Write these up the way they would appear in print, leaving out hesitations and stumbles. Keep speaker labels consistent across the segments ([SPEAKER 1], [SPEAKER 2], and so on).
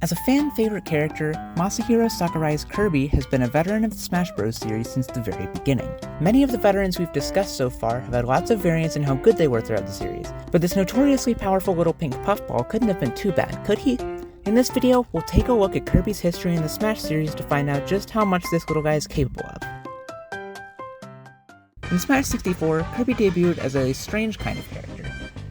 [SPEAKER 1] As a fan-favorite character, Masahiro Sakurai's Kirby has been a veteran of the Smash Bros. Series since the very beginning. Many of the veterans we've discussed so far have had lots of variance in how good they were throughout the series, but this notoriously powerful little pink puffball couldn't have been too bad, could he? In this video, we'll take a look at Kirby's history in the Smash series to find out just how much this little guy is capable of. In Smash 64, Kirby debuted as a strange kind of character.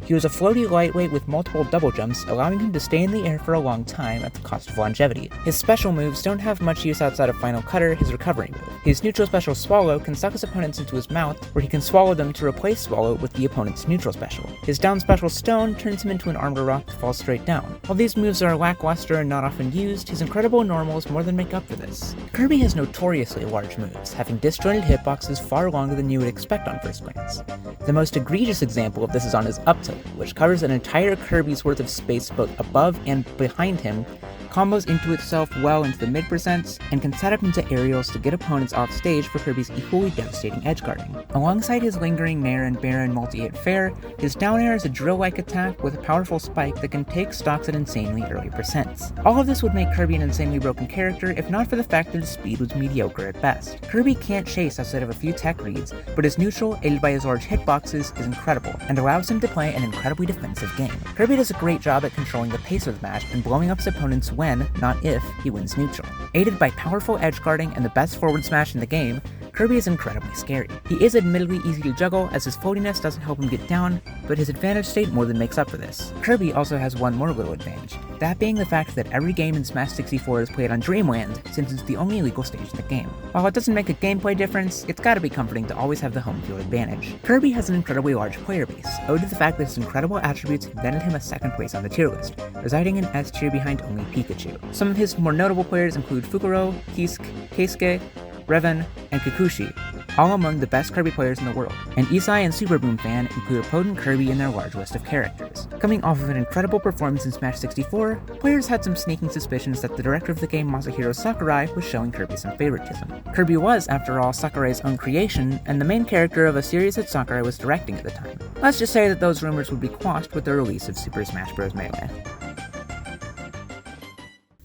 [SPEAKER 1] He was a floaty lightweight with multiple double jumps, allowing him to stay in the air for a long time at the cost of longevity. His special moves don't have much use outside of Final Cutter, his recovery move. His neutral special Swallow can suck his opponents into his mouth, where he can swallow them to replace Swallow with the opponent's neutral special. His down special Stone turns him into an armored rock to fall straight down. While these moves are lackluster and not often used, his incredible normals more than make up for this. Kirby has notoriously large moves, having disjointed hitboxes far longer than you would expect on first glance. The most egregious example of this is on his up tilt, which covers an entire Kirby's worth of space both above and behind him, combos into itself well into the mid-percents, and can set up into aerials to get opponents off stage for Kirby's equally devastating edge guarding. Alongside his lingering Nair and Baron multi-hit fair, his down air is a drill-like attack with a powerful spike that can take stocks at insanely early percents. All of this would make Kirby an insanely broken character if not for the fact that his speed was mediocre at best. Kirby can't chase outside of a few tech reads, but his neutral, aided by his large hitboxes, is incredible, and allows him to play an incredibly defensive game. Kirby does a great job at controlling the pace of the match and blowing up his opponents when, not if, he wins neutral. Aided by powerful edge guarding and the best forward smash in the game, Kirby is incredibly scary. He is admittedly easy to juggle as his floatiness doesn't help him get down, but his advantage state more than makes up for this. Kirby also has one more little advantage, that being the fact that every game in Smash 64 is played on Dreamland, since it's the only legal stage in the game. While it doesn't make a gameplay difference, it's gotta be comforting to always have the home field advantage. Kirby has an incredibly large player base, owed to the fact that his incredible attributes netted him a second place on the tier list, residing in S tier behind only Pikachu. Some of his more notable players include Fukuro, Kisk, Keisuke, Revan, and Kikuchi, all among the best Kirby players in the world, and Isai and Super Boom Fan include a potent Kirby in their large list of characters. Coming off of an incredible performance in Smash 64, players had some sneaking suspicions that the director of the game, Masahiro Sakurai, was showing Kirby some favoritism. Kirby was, after all, Sakurai's own creation, and the main character of a series that Sakurai was directing at the time. Let's just say that those rumors would be quashed with the release of Super Smash Bros. Melee.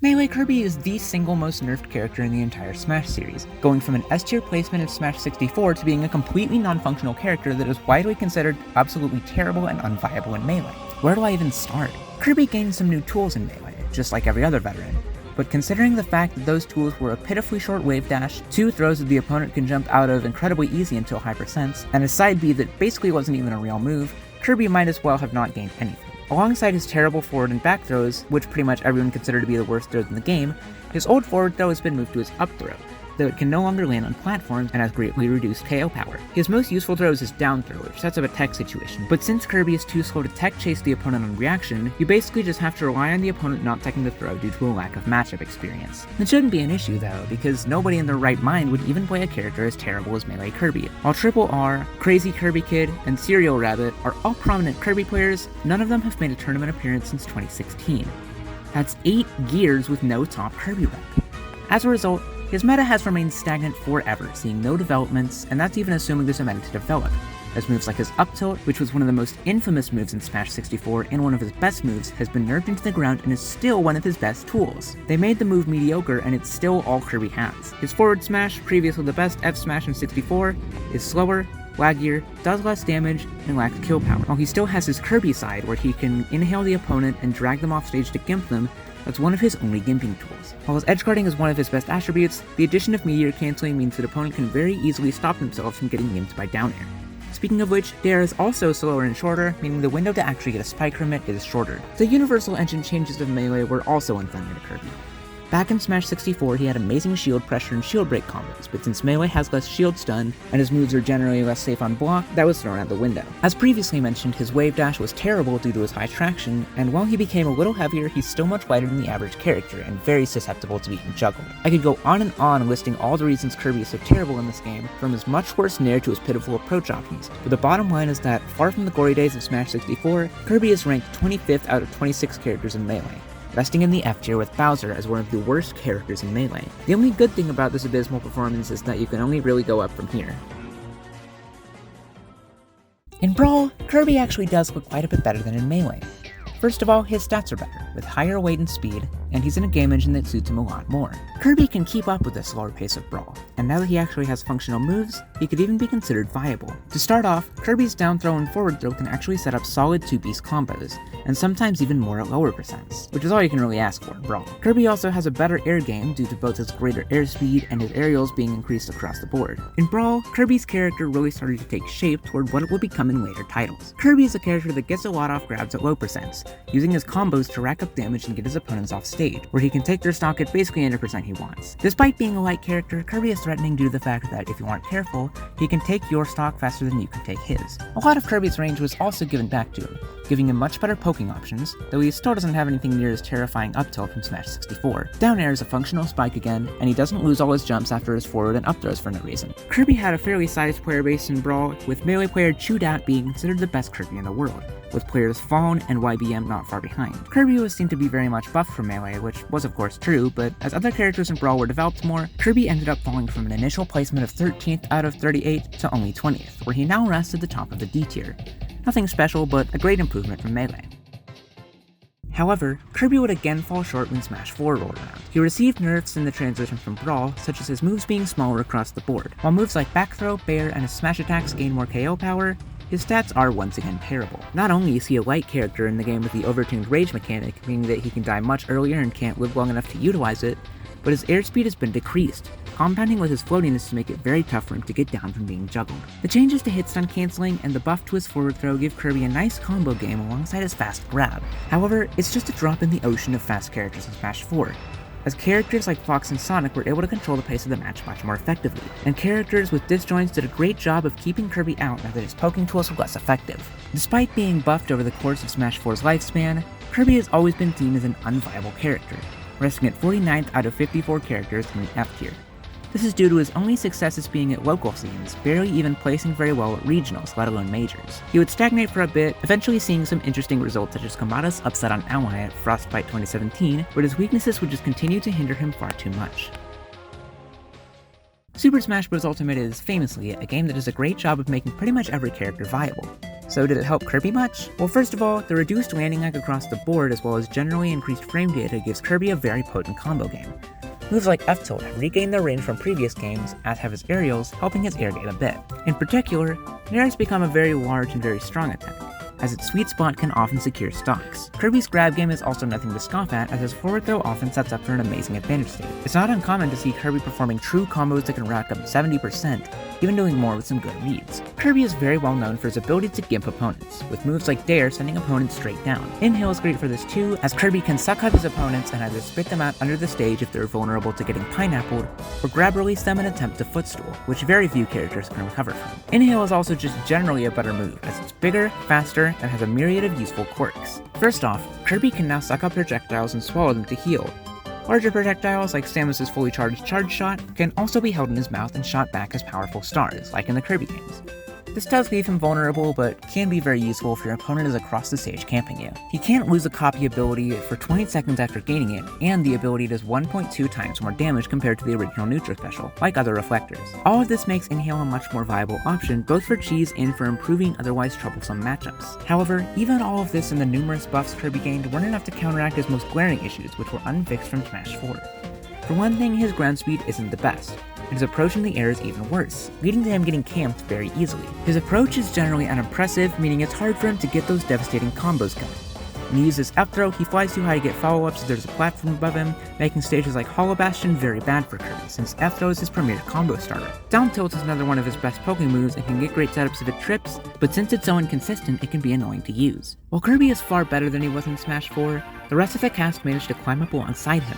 [SPEAKER 1] Melee Kirby is the single most nerfed character in the entire Smash series, going from an S-tier placement in Smash 64 to being a completely non-functional character that is widely considered absolutely terrible and unviable in Melee. Where do I even start? Kirby gained some new tools in Melee, just like every other veteran, but considering the fact that those tools were a pitifully short wave dash, 2 throws that the opponent can jump out of incredibly easy until high percents, and a side B that basically wasn't even a real move, Kirby might as well have not gained anything. Alongside his terrible forward and back throws, which pretty much everyone considered to be the worst throws in the game, his old forward throw has been moved to his up throw, though it can no longer land on platforms and has greatly reduced KO power. His most useful throw is his down throw, which sets up a tech situation, but since Kirby is too slow to tech chase the opponent on reaction, you basically just have to rely on the opponent not teching the throw due to a lack of matchup experience. It shouldn't be an issue though, because nobody in their right mind would even play a character as terrible as Melee Kirby. While Triple R, Crazy Kirby Kid, and Serial Rabbit are all prominent Kirby players, none of them have made a tournament appearance since 2016. That's 8 years with no top Kirby rep. As a result, his meta has remained stagnant forever, seeing no developments, and that's even assuming there's a meta to develop, as moves like his up tilt, which was one of the most infamous moves in Smash 64 and one of his best moves, has been nerfed into the ground and is still one of his best tools. They made the move mediocre and it's still all Kirby has. His forward smash, previously the best F smash in 64, is slower, laggier, does less damage, and lacks kill power. While he still has his Kirby side, where he can inhale the opponent and drag them off stage to gimp them, that's one of his only gimping tools. While his edge guarding is one of his best attributes, the addition of meteor canceling means that opponent can very easily stop themselves from getting gimped by down air. Speaking of which, the air is also slower and shorter, meaning the window to actually get a spike from it is shorter. The universal engine changes of Melee were also unfriendly to Kirby. Back in Smash 64, he had amazing shield pressure and shield break combos, but since Melee has less shield stun, and his moves are generally less safe on block, that was thrown out the window. As previously mentioned, his wave dash was terrible due to his high traction, and while he became a little heavier, he's still much lighter than the average character, and very susceptible to being juggled. I could go on and on listing all the reasons Kirby is so terrible in this game, from his much worse Nair to his pitiful approach options, but the bottom line is that, far from the glory days of Smash 64, Kirby is ranked 25th out of 26 characters in Melee, resting in the F tier with Bowser as one of the worst characters in Melee. The only good thing about this abysmal performance is that you can only really go up from here. In Brawl, Kirby actually does look quite a bit better than in Melee. First of all, his stats are better, with higher weight and speed, and he's in a game engine that suits him a lot more. Kirby can keep up with the slower pace of Brawl, and now that he actually has functional moves, he could even be considered viable. To start off, Kirby's down throw and forward throw can actually set up solid 2-piece combos, and sometimes even more at lower percents, which is all you can really ask for in Brawl. Kirby also has a better air game due to both his greater airspeed and his aerials being increased across the board. In Brawl, Kirby's character really started to take shape toward what it would become in later titles. Kirby is a character that gets a lot off grabs at low percents, using his combos to rack up damage and get his opponents off stage, where he can take their stock at basically any percent he wants. Despite being a light character, Kirby is threatening due to the fact that if you aren't careful, he can take your stock faster than you can take his. A lot of Kirby's range was also given back to him, giving him much better poking options, though he still doesn't have anything near as terrifying up tilt from Smash 64. Down air is a functional spike again, and he doesn't lose all his jumps after his forward and up throws for no reason. Kirby had a fairly sized player base in Brawl, with melee player Chewed Out being considered the best Kirby in the world, with players Fawn and YBM not far behind. Kirby was seen to be very much buffed for melee, which was of course true, but as other characters in Brawl were developed more, Kirby ended up falling from an initial placement of 13th out of 38 to only 20th, where he now rests at the top of the D tier. Nothing special, but a great improvement from melee. However, Kirby would again fall short when Smash 4 rolled around. He received nerfs in the transition from Brawl, such as his moves being smaller across the board. While moves like back throw, bair, and his smash attacks gain more KO power, his stats are once again terrible. Not only is he a light character in the game with the overtuned rage mechanic, meaning that he can die much earlier and can't live long enough to utilize it, but his airspeed has been decreased, compounding with his floatiness to make it very tough for him to get down from being juggled. The changes to hit stun canceling and the buff to his forward throw give Kirby a nice combo game alongside his fast grab. However, it's just a drop in the ocean of fast characters in Smash 4, as characters like Fox and Sonic were able to control the pace of the match much more effectively, and characters with disjoints did a great job of keeping Kirby out now that his poking tools were less effective. Despite being buffed over the course of Smash 4's lifespan, Kirby has always been seen as an unviable character, resting at 49th out of 54 characters in the F tier. This is due to his only successes being at local scenes, barely even placing very well at regionals, let alone majors. He would stagnate for a bit, eventually seeing some interesting results such as Kamada's upset on Ally at Frostbite 2017, but his weaknesses would just continue to hinder him far too much. Super Smash Bros. Ultimate is, famously, a game that does a great job of making pretty much every character viable. So did it help Kirby much? Well, first of all, the reduced landing lag across the board as well as generally increased frame data gives Kirby a very potent combo game. Moves like F-Tilt have regained their range from previous games, as have his aerials, helping his air game a bit. In particular, Nair has become a very large and very strong attack, as its sweet spot can often secure stocks. Kirby's grab game is also nothing to scoff at, as his forward throw often sets up for an amazing advantage state. It's not uncommon to see Kirby performing true combos that can rack up 70%, even doing more with some good reads. Kirby is very well known for his ability to gimp opponents, with moves like Dare sending opponents straight down. Inhale is great for this too, as Kirby can suck up his opponents and either spit them out under the stage if they're vulnerable to getting pineappled, or grab release them and attempt to footstool, which very few characters can recover from. Inhale is also just generally a better move, as it's bigger, faster, and has a myriad of useful quirks. First off, Kirby can now suck up projectiles and swallow them to heal. Larger projectiles, like Samus's fully charged Charge Shot, can also be held in his mouth and shot back as powerful stars, like in the Kirby games. This does leave him vulnerable, but can be very useful if your opponent is across the stage camping you. He can't lose a copy ability for 20 seconds after gaining it, and the ability does 1.2 times more damage compared to the original neutral special, like other reflectors. All of this makes Inhale a much more viable option, both for cheese and for improving otherwise troublesome matchups. However, even all of this and the numerous buffs Kirby gained weren't enough to counteract his most glaring issues, which were unfixed from Smash 4. For one thing, his ground speed isn't the best, and his approach in the air is even worse, leading to him getting camped very easily. His approach is generally unimpressive, meaning it's hard for him to get those devastating combos going. When he uses F-Throw, he flies too high to get follow-ups as there's a platform above him, making stages like Hollow Bastion very bad for Kirby, since F-Throw is his premier combo starter. Down Tilt is another one of his best poking moves and can get great setups if it trips, but since it's so inconsistent, it can be annoying to use. While Kirby is far better than he was in Smash 4, the rest of the cast managed to climb up alongside him,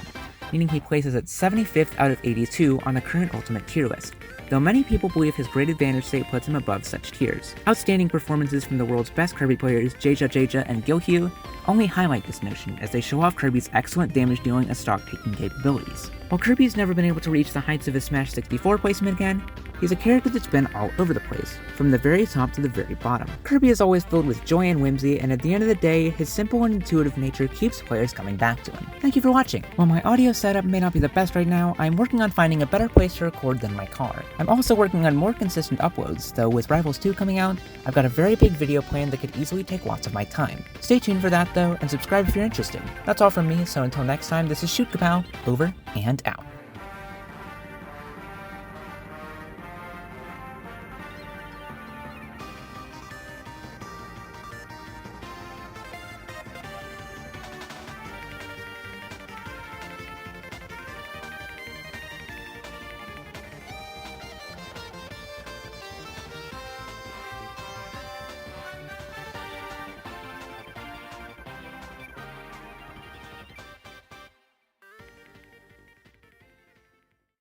[SPEAKER 1] meaning he places at 75th out of 82 on the current Ultimate tier list, though many people believe his great advantage state puts him above such tiers. Outstanding performances from the world's best Kirby players, JEJAJEJA and Gilhue, only highlight this notion as they show off Kirby's excellent damage dealing and stock taking capabilities. While Kirby's never been able to reach the heights of his Smash 64 placement again, he's a character that's been all over the place, from the very top to the very bottom. Kirby is always filled with joy and whimsy, and at the end of the day, his simple and intuitive nature keeps players coming back to him. Thank you for watching. While my audio setup may not be the best right now, I'm working on finding a better place to record than my car. I'm also working on more consistent uploads, though with Rivals 2 coming out, I've got a very big video plan that could easily take lots of my time. Stay tuned for that though, and subscribe if you're interested. That's all from me, so until next time, this is Shoot Kapow, over and out.